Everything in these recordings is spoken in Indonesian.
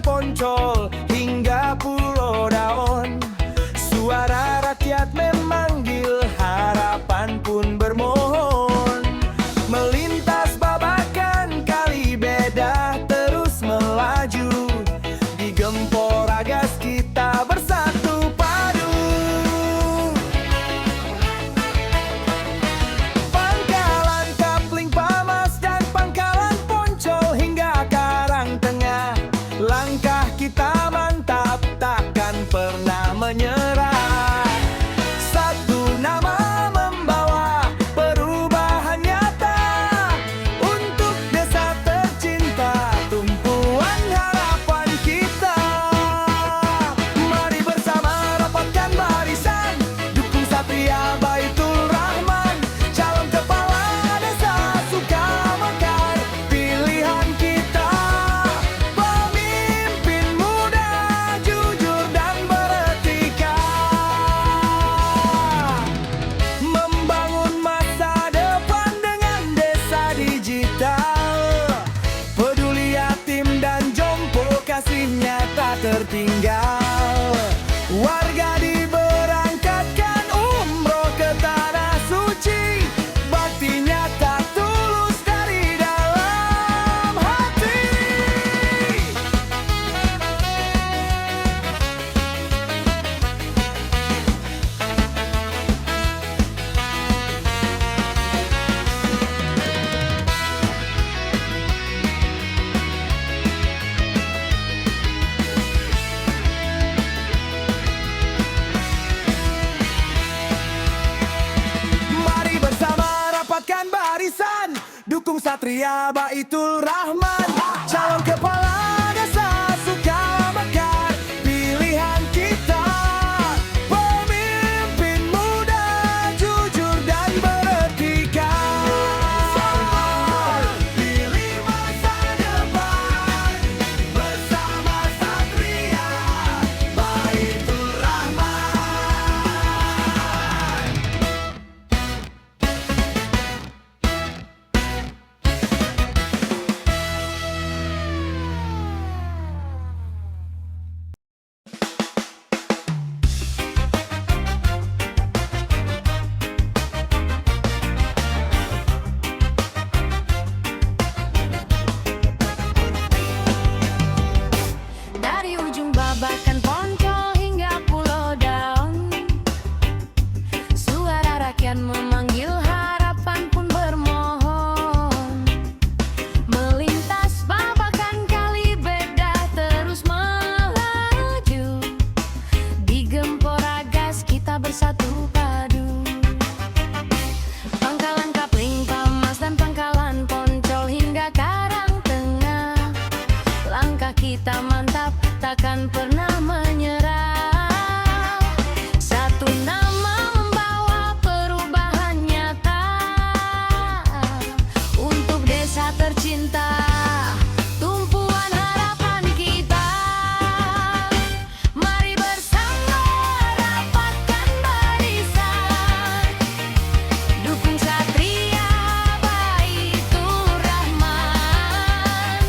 Poncol hingga Pulau Daun. Suara rakyat memanggil, harapan pun bermohon. Melintas Babakan Kali Beda terus melaju. Di Gempora Gas kita bersatu padu. Pangkalan Kapling Pamas dan Pangkalan Poncol hingga Karangtengah. Langkah kita mantap, takkan pernah menyerah. Satu nama membawa perubahan nyata untuk desa tercinta, tumpuan harapan kita. Mari bersama rapatkan barisan, dukung Satria Baitul Rahman, calon kepala desa Sukamekar, pilihan kita. Pemimpin muda, jujur dan beretika, membangun masa depan dengan desa digital. Peduli yatim dan jompo, kasihnya tak tertinggal. Warga diberangkatkan umroh ke tanah suci, baktinya tak tulus dari dalam hati. Mari bersama rapatkan barisan, dukung Satria Baitul Rahman, calon kepala desa Sukamekar, pilihan kita. Pemimpin muda, jujur dan beretika, pilih masa depan bersama Satria Baitul Rahman. Dari ujung Babakan Poncol hingga Pulau Daun, suara rakyat memanggil, harapan pun bermohon. Melintas Babakan Kali Beda terus melaju. Di Gempora Gas kita bersatu padu. Pangkalan Kapling Pamas dan Pangkalan Poncol hingga Karangtengah. Langkah kita mantap, takkan pernah menyerah. Satu nama membawa perubahan nyata untuk desa tercinta, tumpuan harapan kita. Mari bersama rapatkan barisan, dukung Satria Baitul Rahman,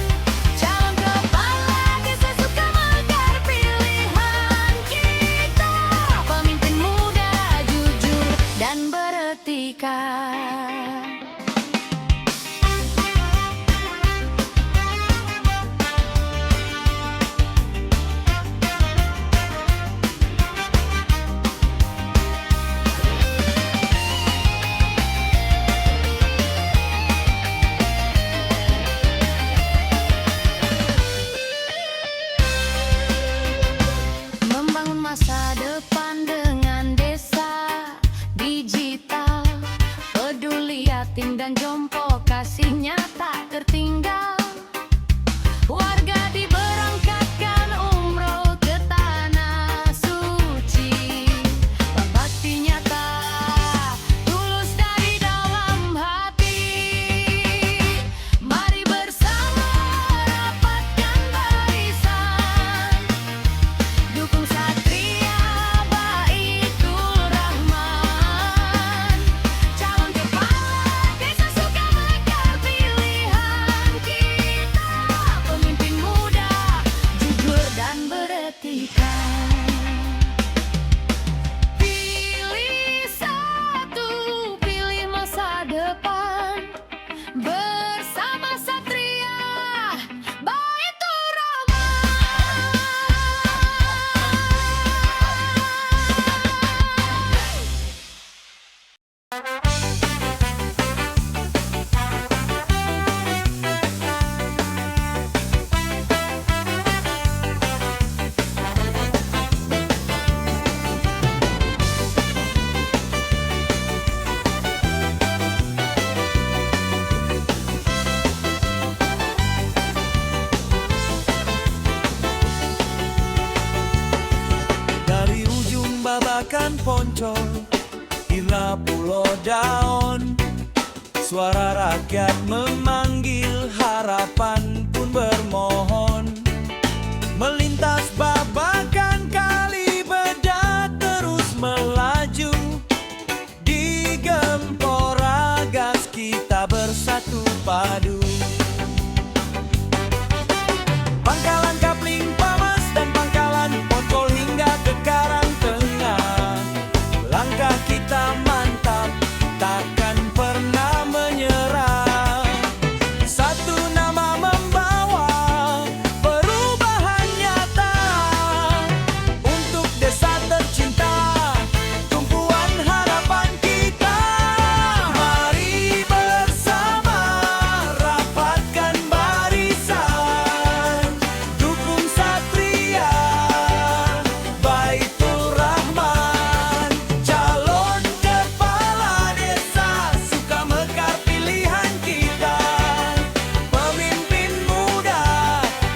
calon kepala desa Sukamekar, pilihan kita. Pemimpin muda, jujur dan beretika. Ancol, Ira Pulau Daun. Suara rakyat memanggil, harapan pun bermohon. Melintas babakan kali Bedah terus melaju. Di Gempora gas kita bersatu padu. Pangkalan Kapling Pamas dan Pangkalan Poncol hingga ke Karangtengah. Langkah kita mantap, takkan pernah menyerah. Satu nama membawa perubahan nyata untuk desa tercinta, tumpuan harapan kita. Mari bersama rapatkan barisan, dukung Satria Baitur Rahman. Calon kepala desa Sukamekar pilihan kita. Pemimpin muda,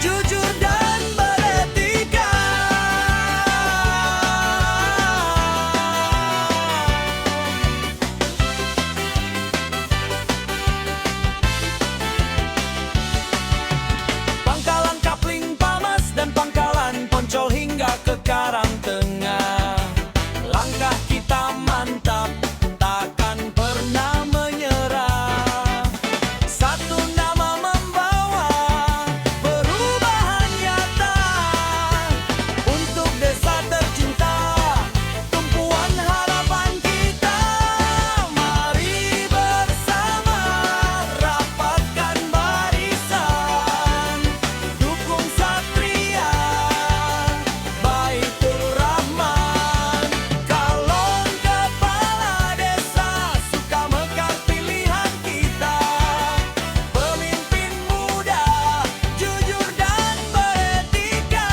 jujur dan beretika. Pangkalan Kapling Pamas dan Pangkalan Poncol hingga ke Karangtengah. Langkah kita mantap, takkan pernah menyerah. Satu nama membawa perubahan nyata untuk desa tercinta, tumpuan harapan kita. Mari bersama rapatkan barisan, dukung Satria Baitur Rahman. Calon kepala desa Sukamekar pilihan kita. Pemimpin muda, jujur dan beretika.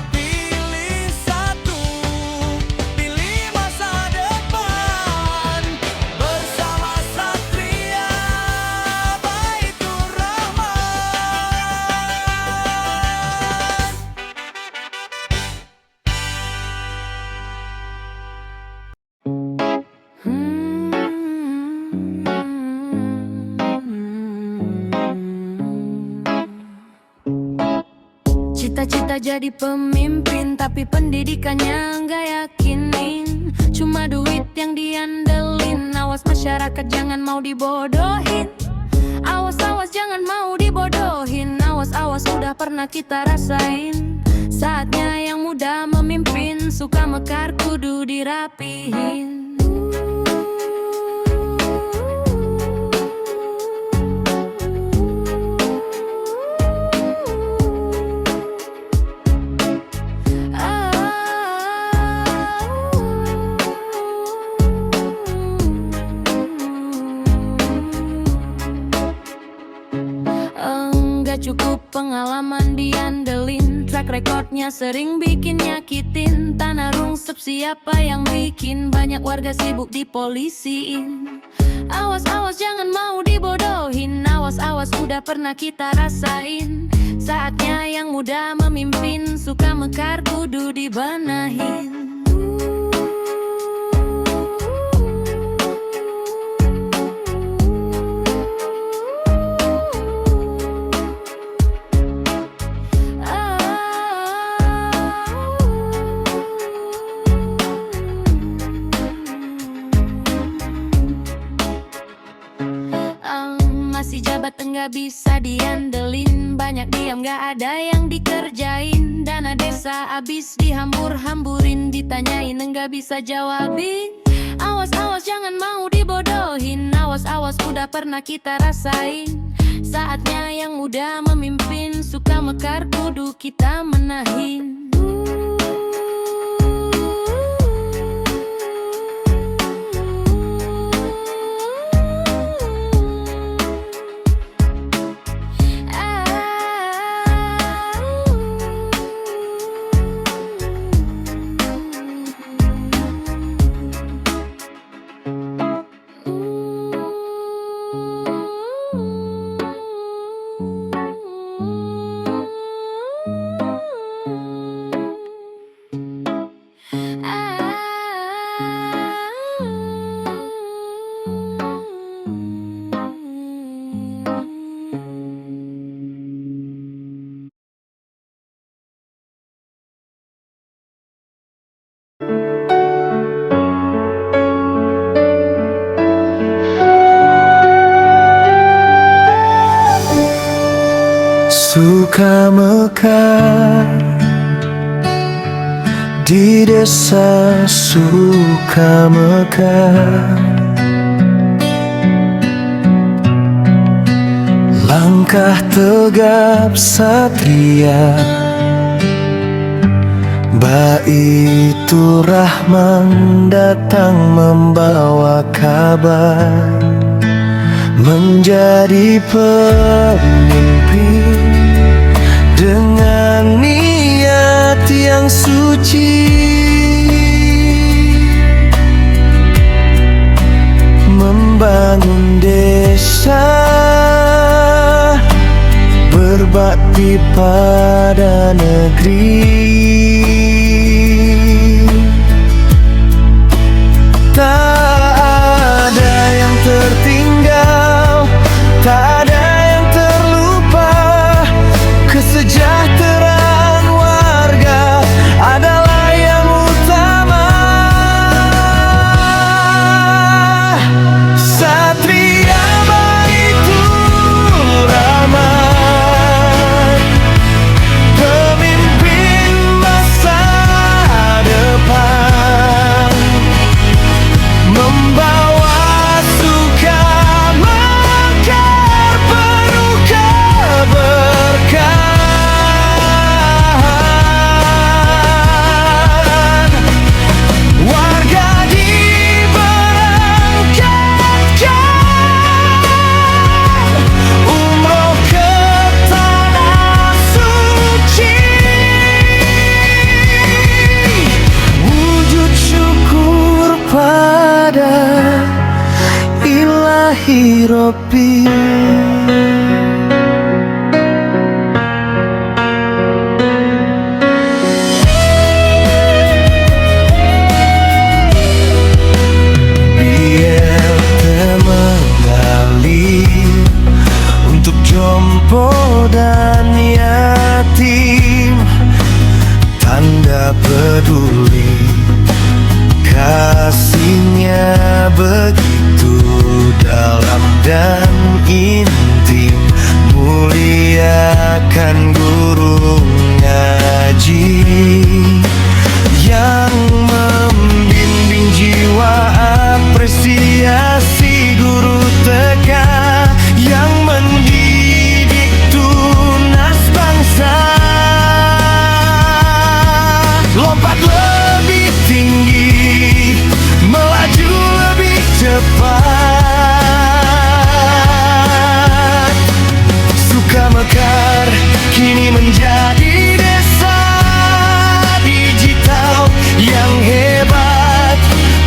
Pilih satu, pilih masa depan bersama Satria Baitur Rahman. Cita-cita jadi pemimpin, tapi pendidikannya nggak yakinin. Cuma duit yang diandelin. Awas masyarakat jangan mau dibodohin. Awas, awas jangan mau dibodohin. Awas, awas udah pernah kita rasain. Saatnya yang muda memimpin. Sukamekar kudu dirapihin. Enggak cukup pengalaman diandelin, track recordnya sering bikin nyakitin. Tanah rungsep siapa yang bikin, banyak warga sibuk dipolisiin. Awas, awas jangan mau dibodohin. Awas, awas udah pernah kita rasain. Saatnya yang muda memimpin. Sukamekar kudu dibenahin. Masih jabat enggak bisa diandelin. Banyak diam gak ada yang dikerjain. Dana desa abis dihambur-hamburin. Ditanyain enggak bisa jawabin. Awas, awas jangan mau dibodohin. Awas, awas udah pernah kita rasain. Saatnya yang muda memimpin. Sukamekar kudu kita menahin. suka mekar di desa suka mekar. Langkah tegap satria, Baitur Rahman datang membawa kabar, menjadi pemimpin dengan niat yang suci, membangun desa, berbakti pada negeri. Tak ada yang tertinggal, tak ada yang terlupa. Kesejahteraan warga adalah yang utama. Satria Baitur Rahman, pemimpin masa depan, membawa suka mekar penuh keberkahan. Warga diberangkatkan umroh ke tanah suci, wujud syukur pada Ilahi Robbi. Biar mengalir untuk jompo dan yatim, tanda peduli kasihnya begitu dalam dan intim. Muliakan guru ngaji yang membimbing jiwa, apresiasi guru TK yang mendidik tunas bangsa. Lompat lebih tinggi, melaju lebih cepat. Suka mekar kini menjadi desa digital yang hebat.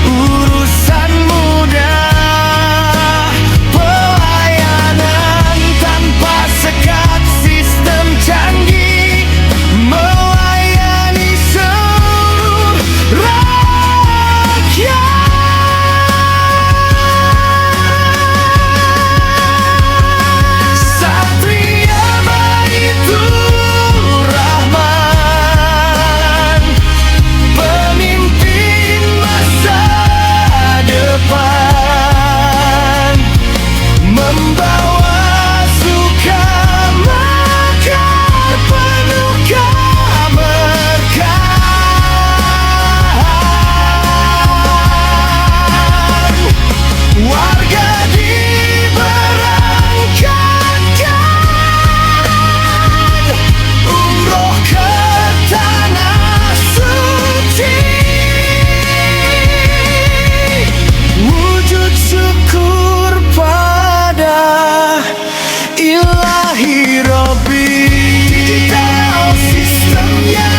Urusan mudah, pelayanan tanpa sekat, sistem canggih melayani seluruh rakyat. Satria Baitur Rahman, pemimpin masa depan, membawa suka mekar penuh keberkahan. Warga diberangkatkan umroh ke tanah suci, wujud syukur pada Ilahi Robbi. Digital sistemnya,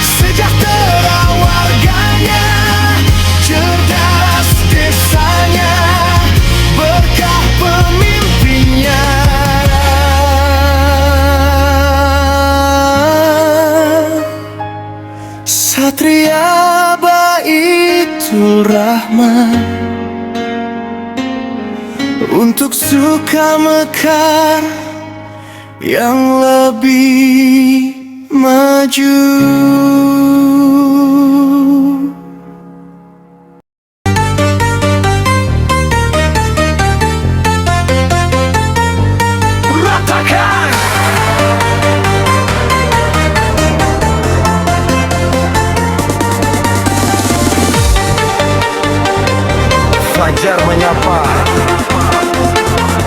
sejahtera warganya, cerdas desanya, berkah pemimpinnya. Satria Baitur Rahman, untuk suka mekar yang lebih maju. Ratakan Fajar menyapa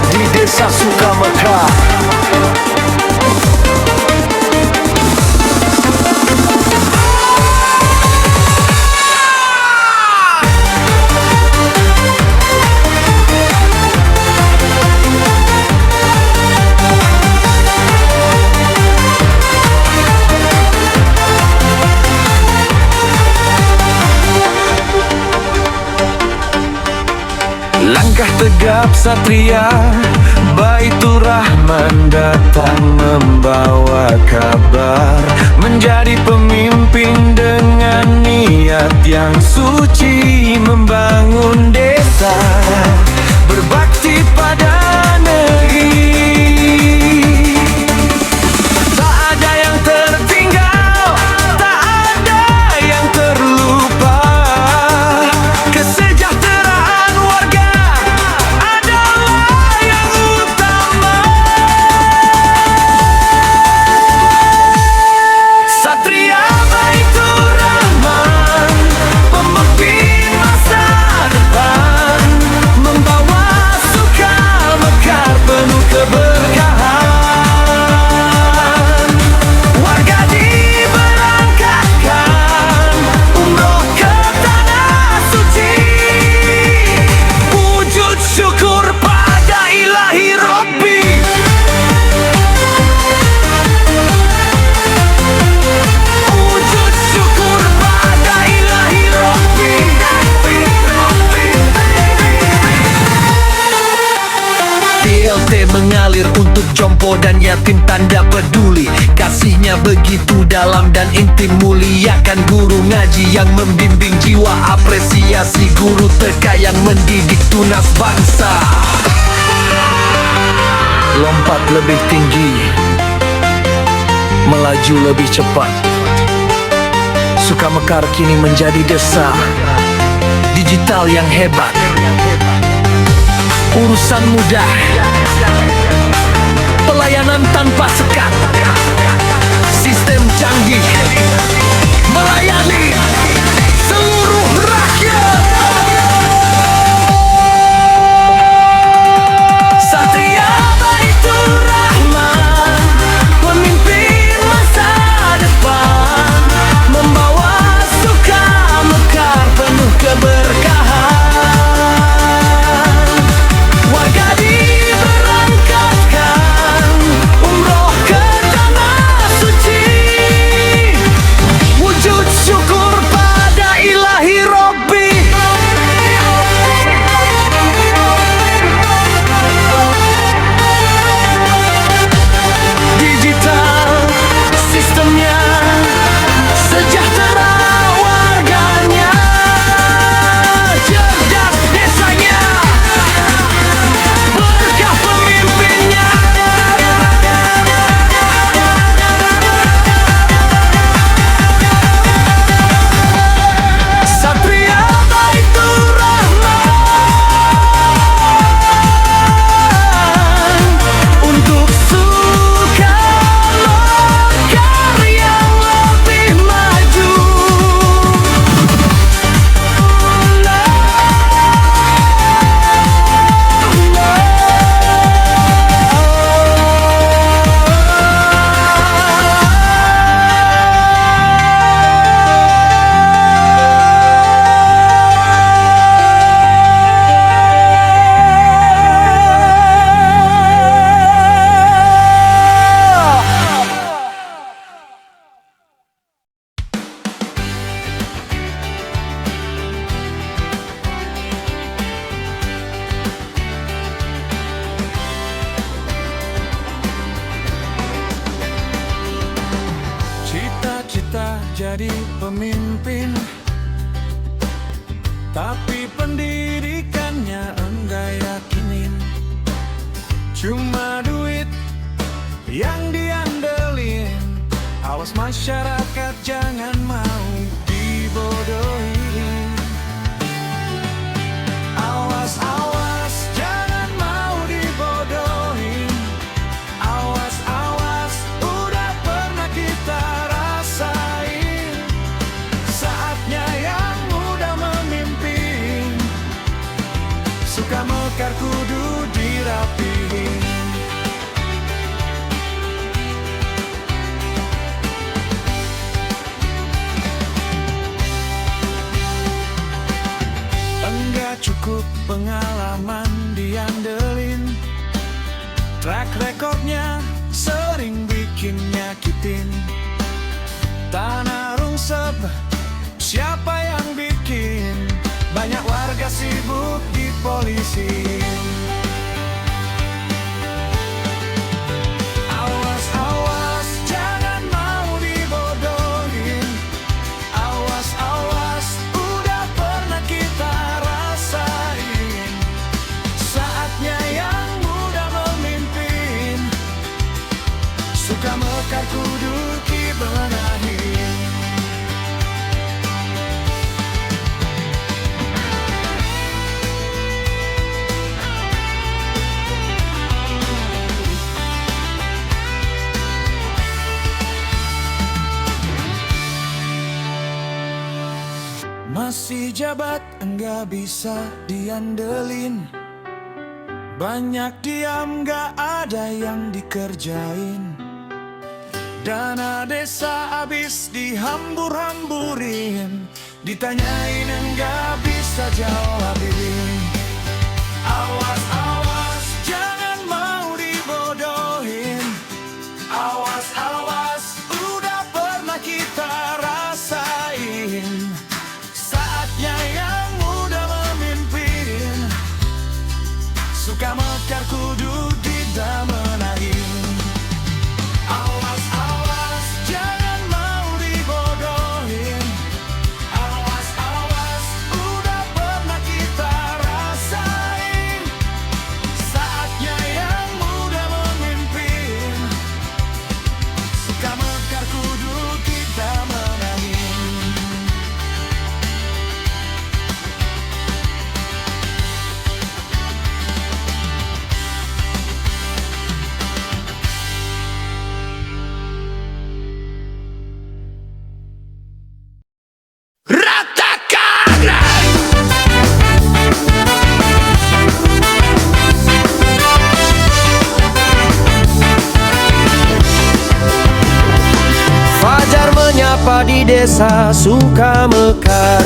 di desa Sukamekar. Langkah tegap satria, Baitur Rahman datang membawa kabar. Menjadi pemimpin dengan niat yang suci, membangun desa, berbakti pada negeri. Tak ada yang tertinggal, tak ada yang terlupa. Kesejahteraan warga adalah yang utama. Satria Baitur Rahman, pemimpin masa depan, membawa Sukamekar penuh keberkahan. Warga diberangkatkan umroh ke tanah suci, wujud syukur pada ilahi Rabbi. Wujud syukur pada ilahi Rabbi. TLT mengalir untuk jompo dan yatim tanda peduli. Kasihnya begitu dalam dan intim, muliakan guru ngaji yang membimbing jiwa. Apresiasi guru TK yang mendidik tunas bangsa. Lompat lebih tinggi, melaju lebih cepat. Sukamekar kini menjadi desa digital yang hebat. Urusan mudah, pelayanan tanpa sekat, sistem canggih, melayani seluruh rakyat. Satria Baitur Rahman, pemimpin masa depan, membawa Sukamekar penuh keberkahan. Warga diberangkatkan umroh ke tanah suci, wujud syukur pada ilahi Rabbi. Digital sistemnya, sejahtera warganya, cerdas desanya, berkah pemimpinnya. Satria Baitur Rahman, untuk Sukamekar yang lebih maju. Cita-cita jadi pemimpin, tapi pendidikannya enggak yakinin. Cuma duit yang diandelin. Awas masyarakat jangan mau dibodohin. Awas, awas jangan mau dibodohin. Awas, awas udah pernah kita rasain. Saatnya yang muda memimpin. cukup pengalaman diandelin. Track recordnya sering bikin nyakitin. Tanah rungsep, siapa yang bikin? Banyak warga sibuk di polisi. Awas, awas, jangan mau dibodohin. Awas, awas, udah pernah kita rasain. Saatnya yang muda memimpin. Suka mekar kudu dibenahi. Masih jabat enggak bisa diandelin. Banyak diam gak ada yang dikerjain. Dana desa abis dihambur-hamburin. Ditanyain enggak bisa jawabin. Awas, awas, jangan mau dibodohin. Awas, awas, udah pernah kita rasain. Saatnya yang muda memimpin. Suka mekar kudu didamenahin. Awas, awas, jangan mau dibodohin. Awas, awas, udah pernah kita rasain. Saatnya yang muda memimpin. Suka mekar kudu didamenahin. Fajar menyapa di desa Sukamekar.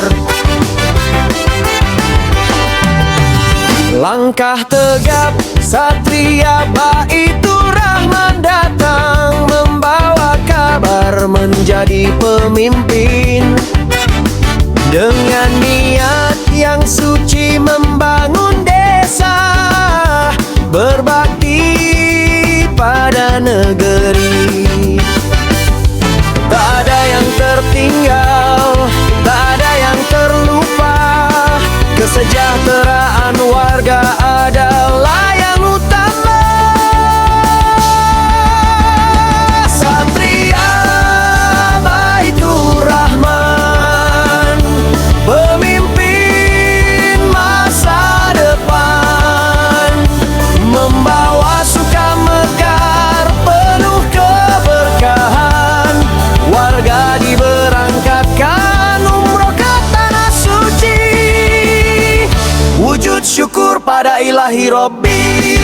Langkah tegap Satria Baitur Rahman datang membawa kabar menjadi pemimpin. Dengan niat yang suci membangun desa, berbakti pada negeri. Tak ada yang tertinggal, tak ada yang terlupa. Kesejahteraan warga adalah yang utama. Satria Baitur Rahman, pemimpin masa depan, membawa Sukamekar penuh keberkahan. Warga diberangkatkan umroh ke tanah suci. Wujud syukur pada ilahi Robbi.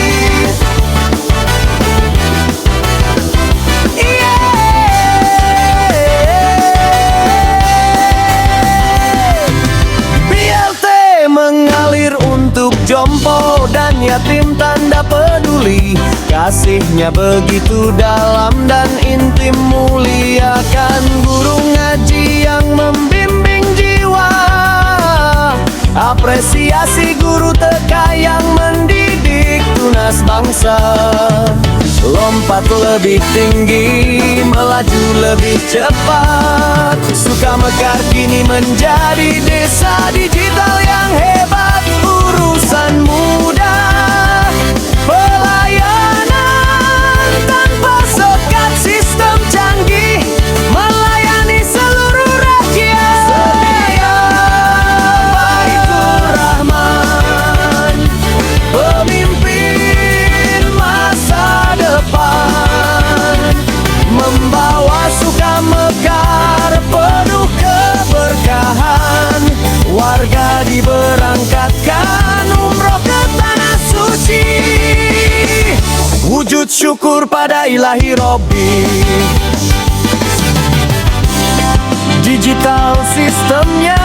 BLT mengalir untuk jompo dan yatim tanda peduli. Kasihnya begitu dalam dan intim, muliakan guru ngaji yang membimbing jiwa. Apresiasi guru TK yang mendidik tunas bangsa. Lompat lebih tinggi, melaju lebih cepat. Sukamekar kini menjadi desa digital yang hebat. Urusan mudah, pelayanan tanpa sekat, sistem canggih melayani seluruh rakyat. Satria Baitur Rahman, pemimpin masa depan, membawa Sukamekar penuh keberkahan. Warga diberangkatkan umroh ke tanah suci. Wujud syukur pada ilahi Robbi. Digital sistemnya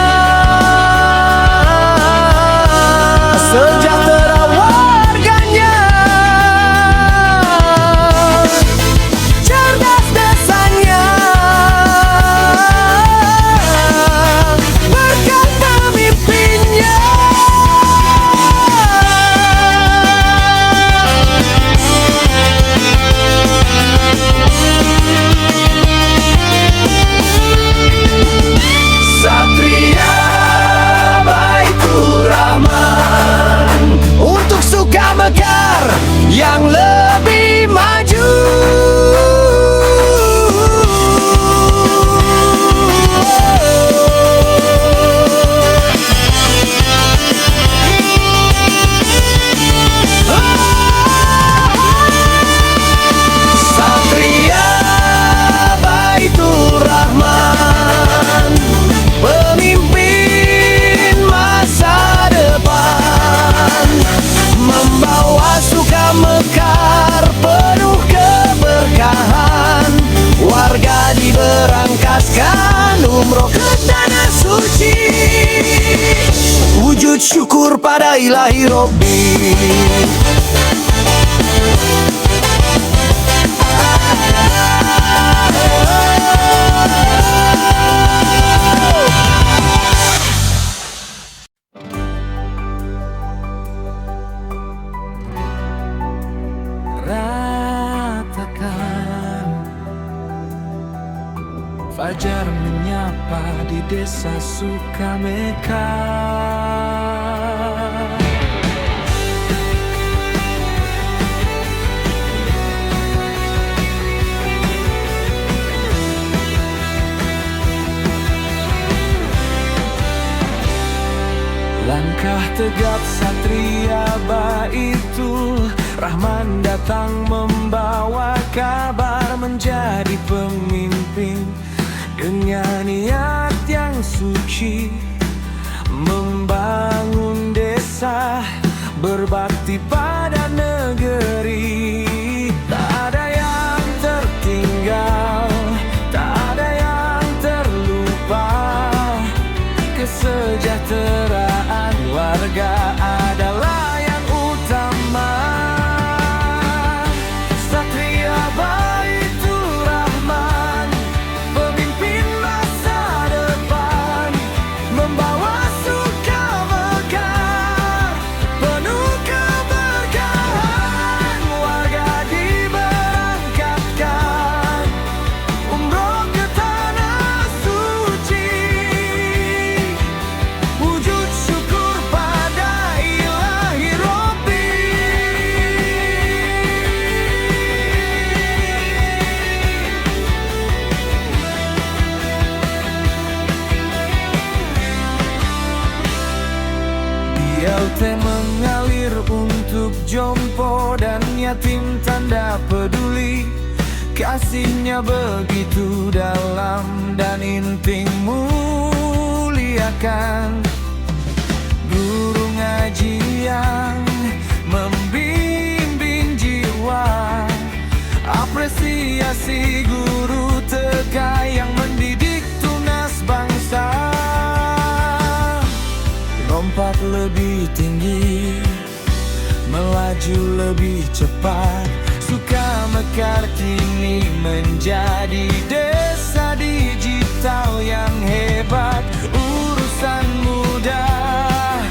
umroh ke tanah suci. Wujud syukur pada ilahi Robbi. Ratakan fajar menyapa di desa Sukameka. Langkah tegap satria Baitul Rahman datang membawa kabar, menjadi pemimpin dengan niat yang suci, membangun desa, berbakti pada negeri. Tak ada yang tertinggal, tak ada yang terlupa. Kesejahteraan warga adalah yang utama. Satria Baitul Rahman, pemimpin masa depan, membawa suka mekar, penuh keberkahan. Warga diberangkatkan umroh ke tanah suci. Wujud syukur pada ilahi Robbi. BLT mengalir untuk jompo dan yatim tanda peduli. Kasihnya begitu dalam dan inting muliakan. Guru ngaji yang membimbing jiwa, apresiasi guru tegak yang mendidik tunas bangsa. Lompat lebih tinggi, melaju lebih cepat. Sukamekar kini menjadi desa digital yang hebat. Urusan mudah,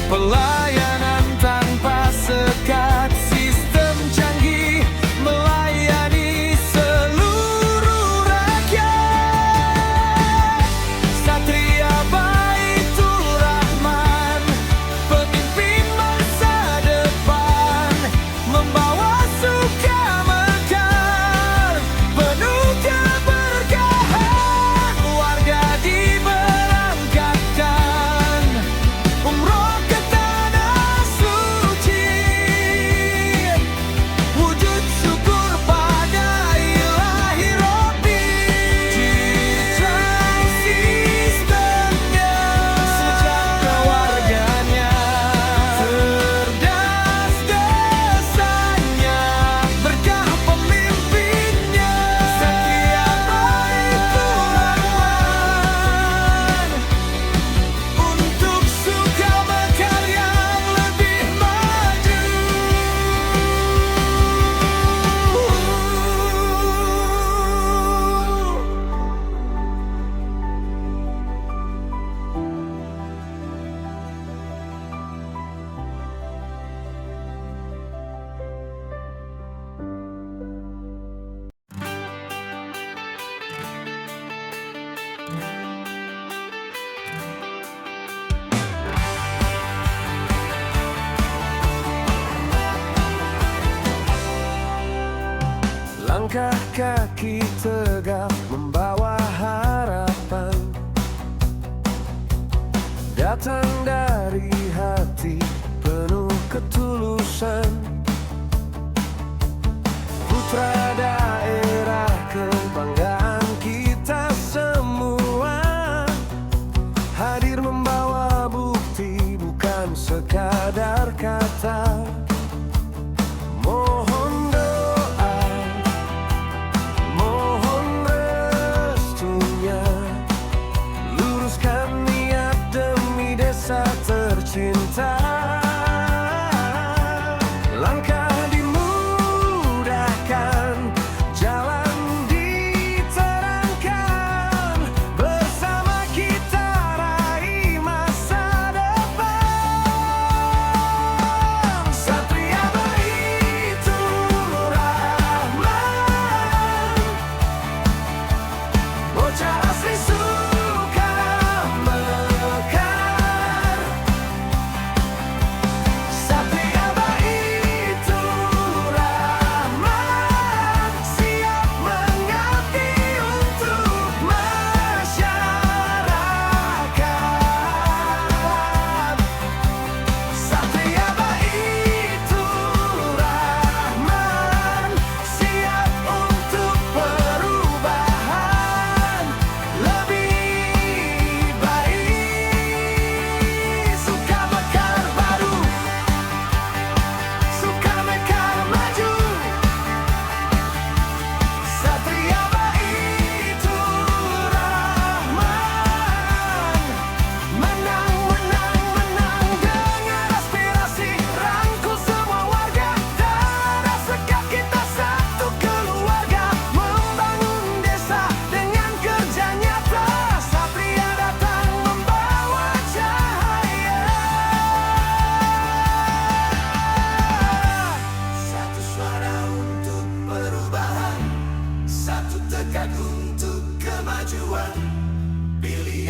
pelayanan tanpa sekat, sistem canggih melayani seluruh rakyat. Satria Baitul Rahman, pemimpin masa depan, membawa suka mekar, penuh keberkahan. Warga diberangkatkan umroh ke tanah suci. Wujud syukur pada ilahi Robbi. Citra sistemnya, sejahtera warganya, cerdas desanya, berkah pemimpinnya. Satria Baitul Rahman, untuk Sukamekar yang lebih maju. Langkah kaki tegap membawa harapan, datang dari hati penuh ketulusan. Putra daerah kebanggaan kita semua, hadir membawa bukti bukan sekadar kata. Mohon doa, mohon restunya,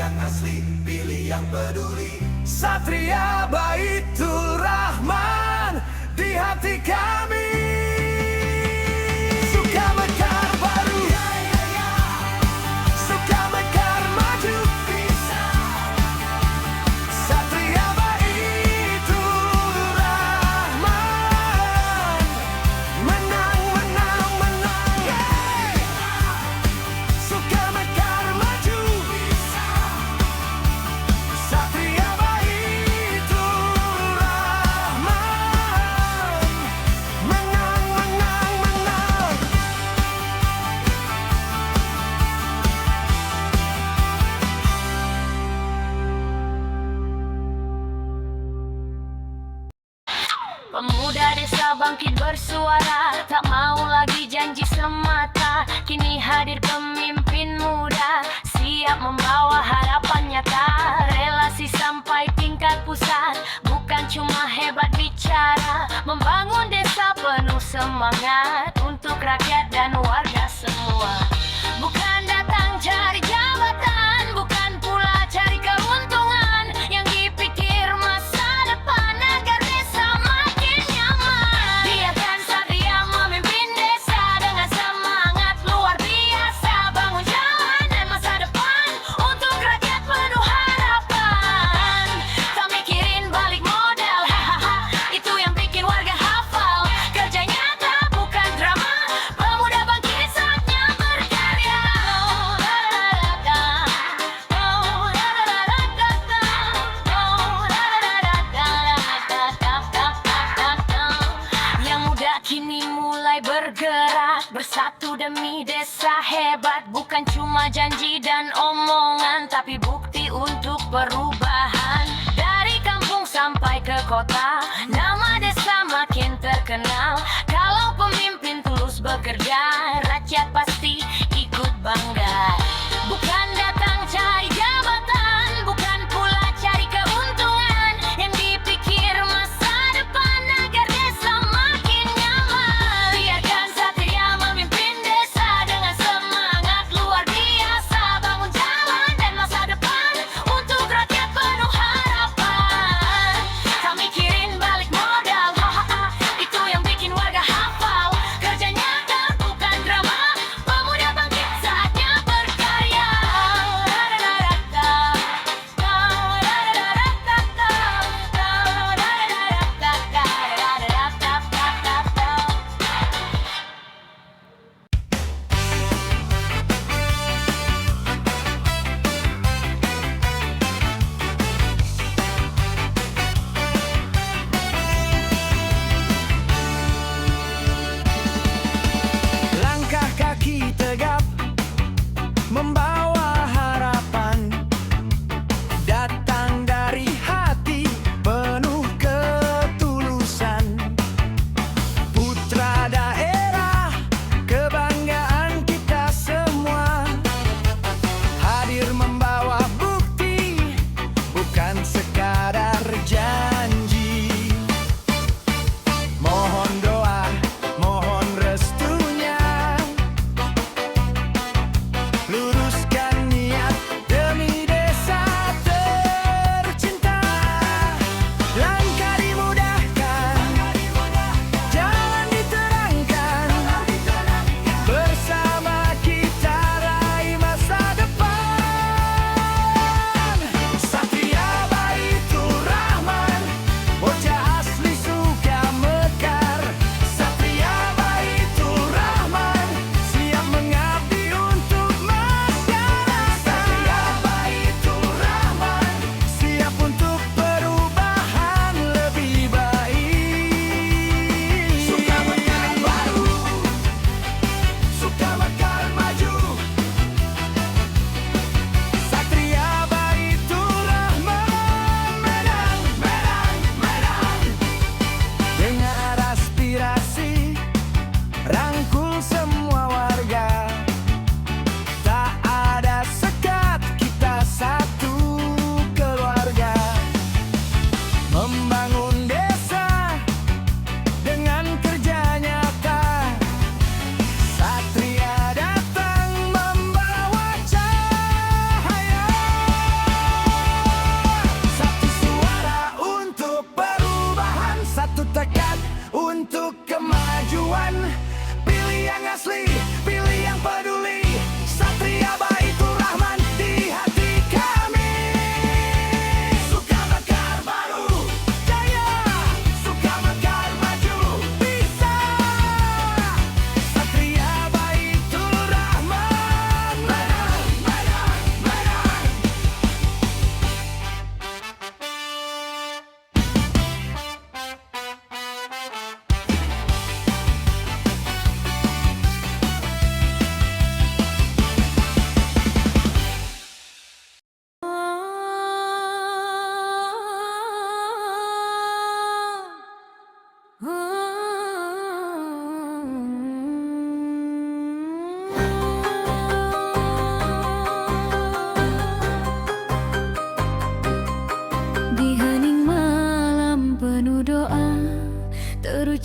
yang asli, pilih yang peduli. Satria Baitul Rahman di hati kami. Suka Mekar baru, suka Mekar maju. Satria Baitul Rahman, menang, menang, menang. Suka Mekar maju. Satria Baitul Rahman, menang, menang, menang. Pemuda desa bangkit bersuara, tak mau lagi janji semata. Kini hadir pemimpin muda, siap membawa harapan nyata. Relasi sampai tingkat pusat, bukan cuma hebat bicara. Membangun desa penuh semangat untuk rakyat dan warga semua. Bukan datang cari jabatan, bukan pula cari keuntungan. Yang dipikir masa depan agar desa makin nyaman. Biarkan Satria memimpin desa dengan semangat luar biasa. Bangun jalan dan masa depan untuk rakyat penuh harapan. Tak mikirin balik modal, hahaha, itu yang bikin warga hafal. Kerja nyata bukan drama, pemuda bangkit saatnya berkarya. Yang muda kini mulai bergerak, bersatu demi desa hebat. Bukan cuma janji dan omongan, tapi bukti untuk perubahan. Dari kampung sampai ke kota, nama desa makin terkenal. Kalau pemimpin tulus bekerja, rakyat pasti ikut bangga. Bukan datang cari jabatan, bukan pula cari keuntungan. Yang dipikir masa depan agar desa makin nyaman. Biarkan Satria memimpin desa dengan semangat luar biasa. Bangun jalan dan masa depan untuk rakyat penuh harapan. Tak mikirin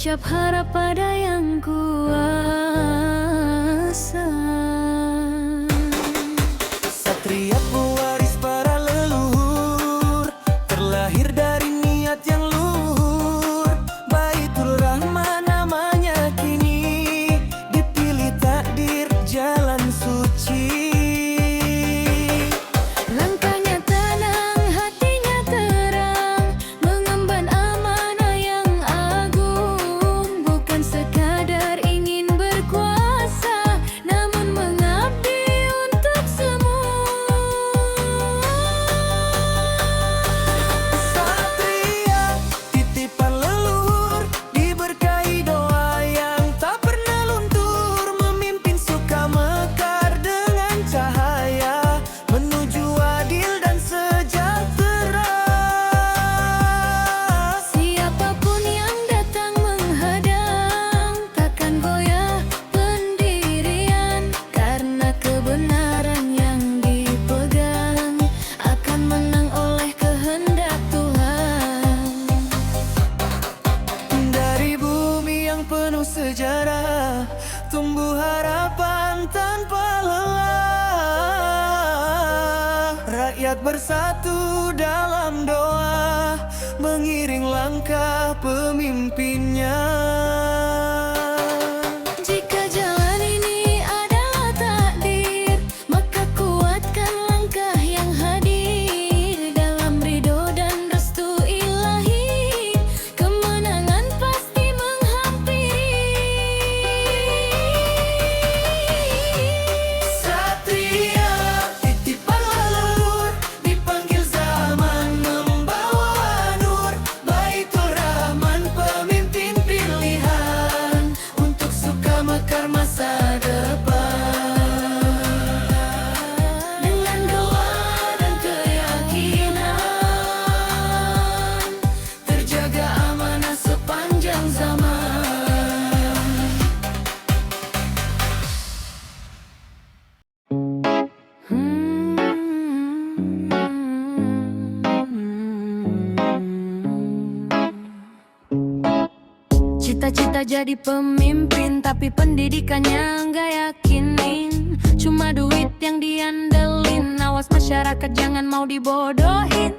ucap harap pada yang kuasa. Satria pewaris para leluhur, terlahir dari niat yang luhur. Baitul Rahman namanya kini, dipilih takdir jalan suci. Langkahnya tenang, hatinya terang, mengemban amanah yang agung. Bukan sekadar ingin berkuasa, namun mengabdi untuk semua. Satria titipan leluhur, diberkahi doa yang tak pernah luntur. Memimpin suka mekar dengan cahaya, menuju adil dan sejahtera. Siapapun yang datang menghadang, takkan goyah pendirian. Karena kebenaran yang dipegang akan menang oleh kehendak Tuhan. Dari bumi yang penuh sejarah, tumbuh harapan tanpa lelah. Rakyat bersatu dalam doa, mengiring langkah pemimpinnya. Jika jalan ini adalah takdir, maka kuatkan langkah yang hadir. Dalam ridho dan restu ilahi, kemenangan pasti menghampiri. Satria titipan leluhur, dipanggil zaman membawa nur. Baitul Rahman pemimpin pilihan, untuk suka mekar masa depan. Dengan doa dan keyakinan, terjaga amanah sepanjang zaman. Cita-cita jadi pemimpin, tapi pendidikannya nggak yakinin. Cuma duit yang diandelin. Awas masyarakat jangan mau dibodohin.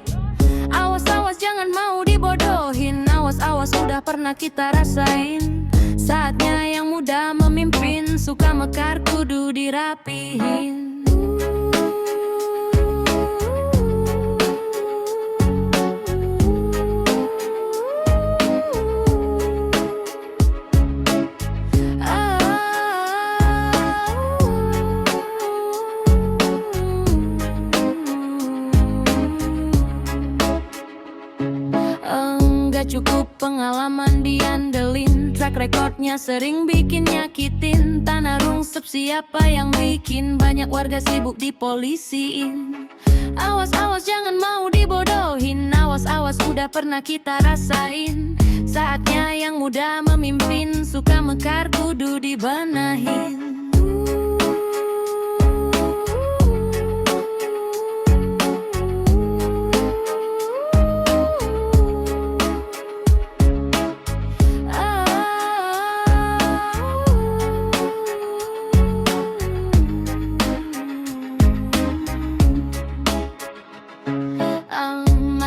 Awas-awas jangan mau dibodohin. Awas-awas udah pernah kita rasain. Saatnya yang muda memimpin, suka mekar kudu dirapihin. Enggak cukup pengalaman diandelin, track recordnya sering bikin nyakitin. Tanah rungsep siapa yang bikin, banyak warga sibuk dipolisiin. Awas-awas jangan mau dibodohin. Awas-awas udah pernah kita rasain. Saatnya yang muda memimpin, suka mekar kudu dibenahin.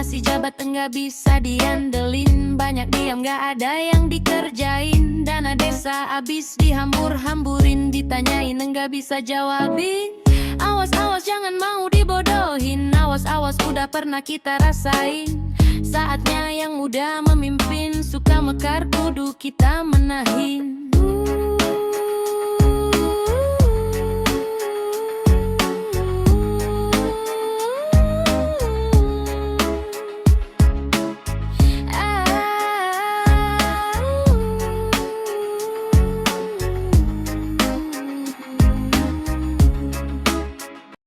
Masih jabat enggak bisa diandelin, banyak diam gak ada yang dikerjain. Dana desa abis dihambur-hamburin, ditanyain enggak bisa jawabin. Awas-awas jangan mau dibodohin. Awas-awas udah pernah kita rasain. Saatnya yang muda memimpin, suka mekar kudu kita menahin.